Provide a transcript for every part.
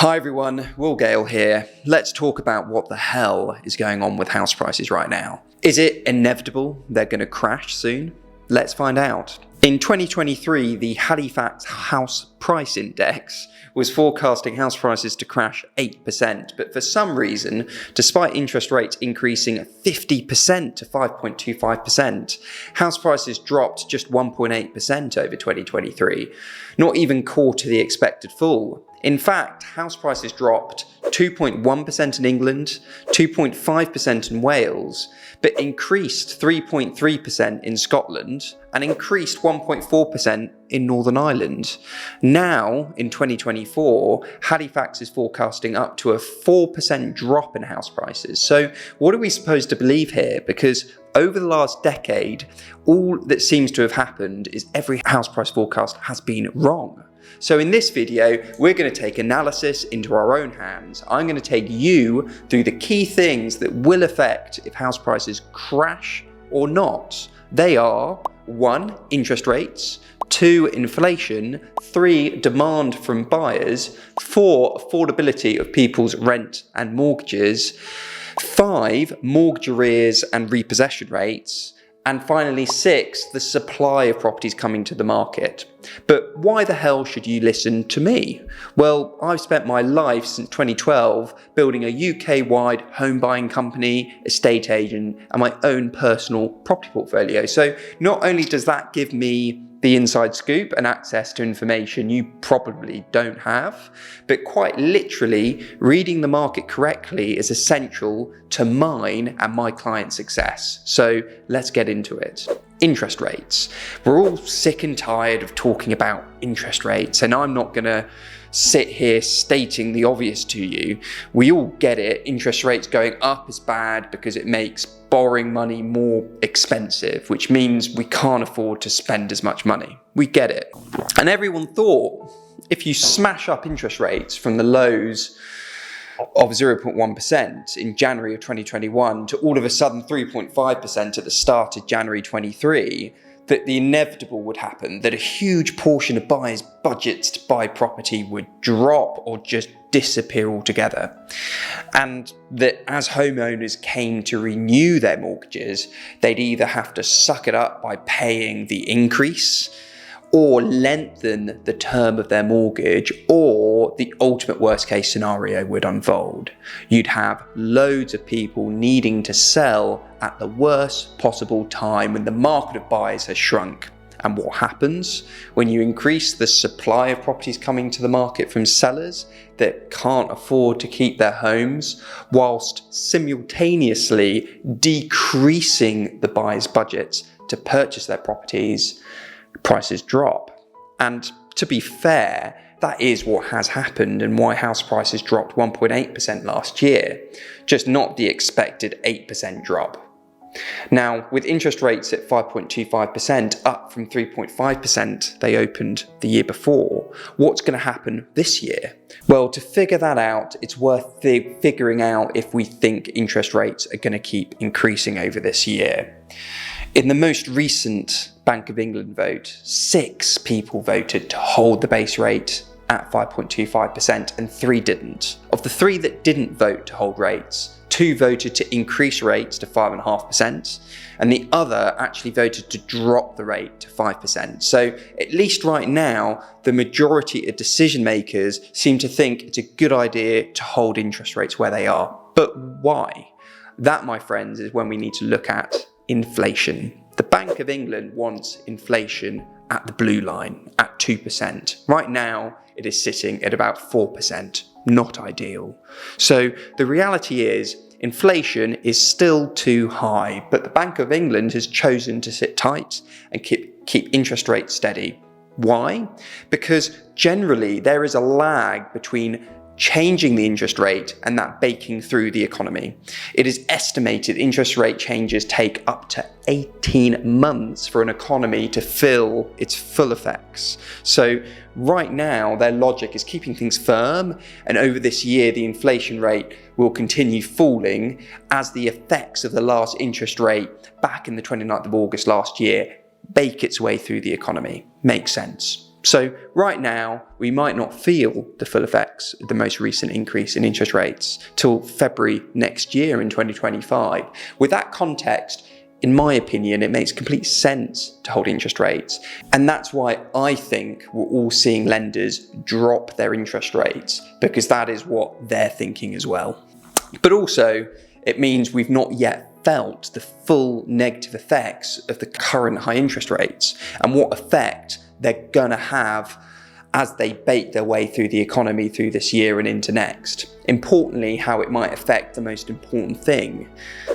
Hi everyone, Gale here. Let's talk about what the hell is going on with house prices right now. Is it inevitable they're going to crash soon? Let's find out. In 2023, the Halifax House Price Index was forecasting house prices to crash 8%, but for some reason, despite interest rates increasing 50% to 5.25%, house prices dropped just 1.8% over 2023, not even quarter the expected fall. In fact, house prices dropped 2.1% in England, 2.5% in Wales, but increased 3.3% in Scotland and increased 1.4% in Northern Ireland. Now, in 2024, Halifax is forecasting up to a 4% drop in house prices. So what are we supposed to believe here? Because over the last decade, all that seems to have happened is every house price forecast has been wrong. So in this video, we're going to take analysis into our own hands. I'm going to take you through the key things that will affect if house prices crash or not. They are 1. Interest rates, 2. Inflation, 3. Demand from buyers, 4. Affordability of people's rent and mortgages, 5. Mortgage arrears and repossession rates, and finally 6. The supply of properties coming to the market. But why the hell should you listen to me? Well, I've spent my life since 2012 building a UK-wide home buying company, estate agent, and my own personal property portfolio. So not only does that give me the inside scoop and access to information you probably don't have, but quite literally, reading the market correctly is essential to mine and my client success. So let's get into it. Interest rates. We're all sick and tired of talking about interest rates, and I'm not gonna sit here stating the obvious to you. We all get it. Interest rates going up is bad because it makes borrowing money more expensive, which means we can't afford to spend as much money. We get it. And everyone thought if you smash up interest rates from the lows of 0.1% in January of 2021 to all of a sudden 3.5% at the start of January 23, that the inevitable would happen, that a huge portion of buyers' budgets to buy property would drop or just disappear altogether. And that as homeowners came to renew their mortgages, they'd either have to suck it up by paying the increase or lengthen the term of their mortgage, or the ultimate worst case scenario would unfold. You'd have loads of people needing to sell at the worst possible time when the market of buyers has shrunk. And what happens when you increase the supply of properties coming to the market from sellers that can't afford to keep their homes, whilst simultaneously decreasing the buyers' budgets to purchase their properties? Prices drop. And to be fair, that is what has happened and why house prices dropped 1.8% last year, just not the expected 8% drop. Now, with interest rates at 5.25%, up from 3.5% they opened the year before, what's going to happen this year? Well, to figure that out, it's worth figuring out if we think interest rates are going to keep increasing over this year. In the most recent Bank of England vote, 6 people voted to hold the base rate at 5.25% and 3 didn't. Of the 3 that didn't vote to hold rates, 2 voted to increase rates to 5.5%, and the other actually voted to drop the rate to 5%. So at least right now, the majority of decision makers seem to think it's a good idea to hold interest rates where they are. But why? That, my friends, is when we need to look at inflation. The Bank of England wants inflation at the blue line, at 2%. Right now, it is sitting at about 4%. Not ideal. So the reality is, inflation is still too high, but the Bank of England has chosen to sit tight and keep interest rates steady. Why? Because generally there is a lag between changing the interest rate and that baking through the economy. It is estimated interest rate changes take up to 18 months for an economy to feel its full effects. So right now, their logic is keeping things firm, and over this year, the inflation rate will continue falling as the effects of the last interest rate back in the 29th of August last year bake its way through the economy. Makes sense. So right now, we might not feel the full effects of the most recent increase in interest rates till February next year in 2025. With that context, in my opinion, it makes complete sense to hold interest rates. And that's why I think we're all seeing lenders drop their interest rates, because that is what they're thinking as well. But also, it means we've not yet felt the full negative effects of the current high interest rates and what effect they're going to have as they bake their way through the economy through this year and into next. Importantly, how it might affect the most important thing,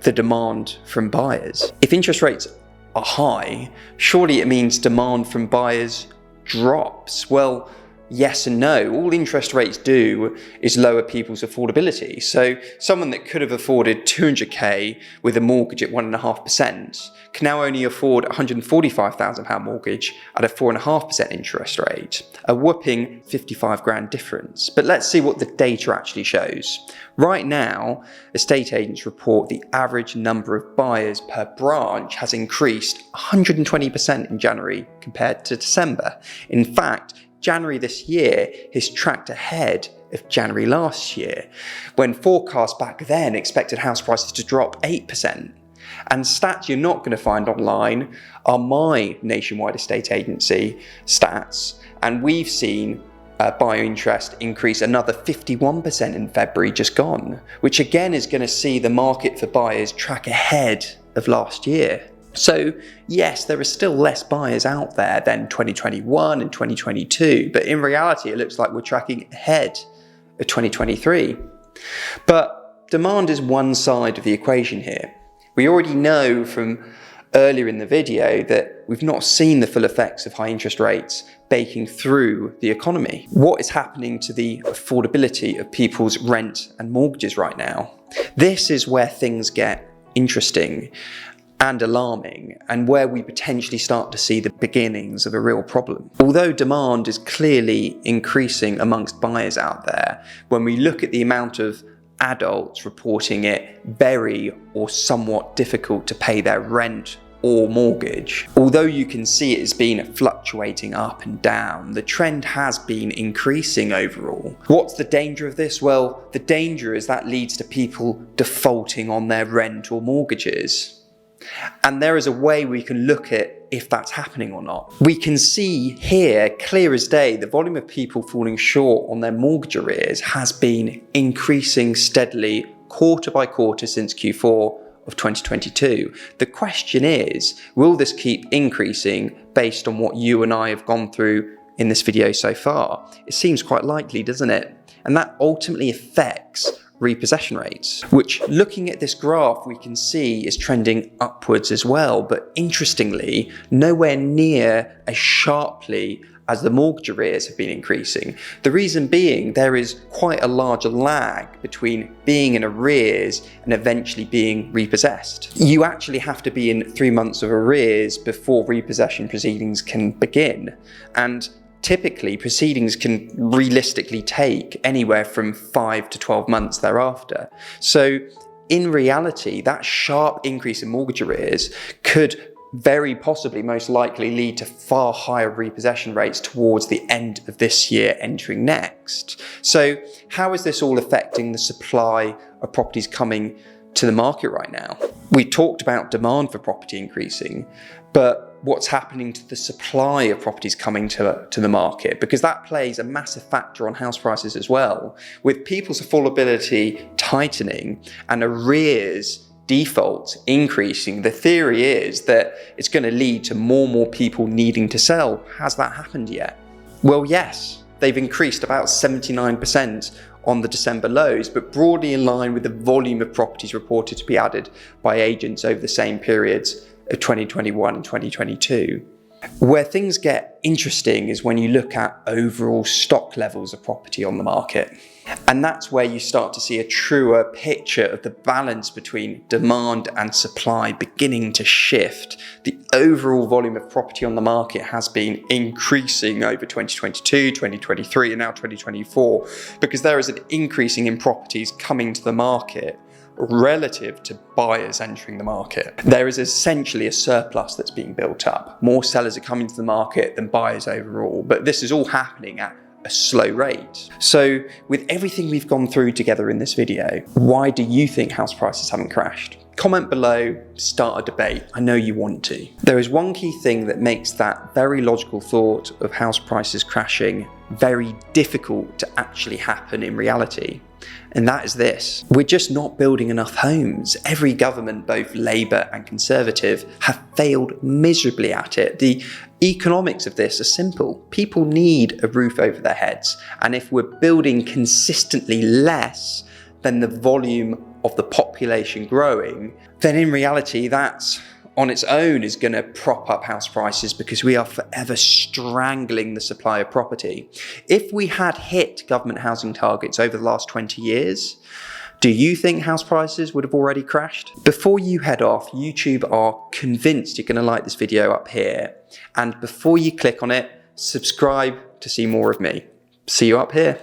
the demand from buyers. If interest rates are high, surely it means demand from buyers drops. Well, yes and no. All interest rates do is lower people's affordability. So someone that could have afforded 200k with a mortgage at 1.5% can now only afford a £145,000 mortgage at a 4.5% interest rate, a whopping 55 grand difference. But let's see what the data actually shows. Right now, estate agents report the average number of buyers per branch has increased 120% in January compared to December. In fact, January this year has tracked ahead of January last year, when forecasts back then expected house prices to drop 8%. And stats you're not going to find online are my nationwide estate agency stats, and we've seen buyer interest increase another 51% in February just gone, which again is going to see the market for buyers track ahead of last year. So yes, there are still less buyers out there than 2021 and 2022, but in reality, it looks like we're tracking ahead of 2023. But demand is one side of the equation here. We already know from earlier in the video that we've not seen the full effects of high interest rates baking through the economy. What is happening to the affordability of people's rent and mortgages right now? This is where things get interesting and alarming, and where we potentially start to see the beginnings of a real problem. Although demand is clearly increasing amongst buyers out there, when we look at the amount of adults reporting it very or somewhat difficult to pay their rent or mortgage, although you can see it has been fluctuating up and down, the trend has been increasing overall. What's the danger of this? Well, the danger is that leads to people defaulting on their rent or mortgages. And there is a way we can look at if that's happening or not. We can see here, clear as day, the volume of people falling short on their mortgage arrears has been increasing steadily quarter by quarter since Q4 of 2022. The question is, will this keep increasing based on what you and I have gone through in this video so far? It seems quite likely, doesn't it? And that ultimately affects repossession rates, which, looking at this graph, we can see is trending upwards as well, but interestingly, nowhere near as sharply as the mortgage arrears have been increasing. The reason being, there is quite a large lag between being in arrears and eventually being repossessed. You actually have to be in 3 months of arrears before repossession proceedings can begin, and typically, proceedings can realistically take anywhere from 5 to 12 months thereafter. So in reality, that sharp increase in mortgage arrears could very possibly, most likely, lead to far higher repossession rates towards the end of this year, entering next. So how is this all affecting the supply of properties coming to the market right now? We talked about demand for property increasing, but what's happening to the supply of properties coming to the market? Because that plays a massive factor on house prices as well. With people's affordability tightening and arrears defaults increasing, the theory is that it's going to lead to more and more people needing to sell. Has that happened yet? Well, yes, they've increased about 79% on the December lows, but broadly in line with the volume of properties reported to be added by agents over the same periods of 2021 and 2022. Where things get interesting is when you look at overall stock levels of property on the market. And that's where you start to see a truer picture of the balance between demand and supply beginning to shift. The overall volume of property on the market has been increasing over 2022, 2023, and now 2024, because there is an increasing in properties coming to the market relative to buyers entering the market. There is essentially a surplus that's being built up. More sellers are coming to the market than buyers overall, but this is all happening at a slow rate. So with everything we've gone through together in this video, why do you think house prices haven't crashed? Comment below, start a debate. I know you want to. There is one key thing that makes that very logical thought of house prices crashing very difficult to actually happen in reality. And that is this: we're just not building enough homes. Every government, both Labour and Conservative, have failed miserably at it. The economics of this are simple. People need a roof over their heads. And if we're building consistently less than the volume of the population growing, then in reality, that's on its own is going to prop up house prices, because we are forever strangling the supply of property. If we had hit government housing targets over the last 20 years, do you think house prices would have already crashed? Before you head off, YouTube are convinced you're going to like this video up here. And before you click on it, subscribe to see more of me. See you up here.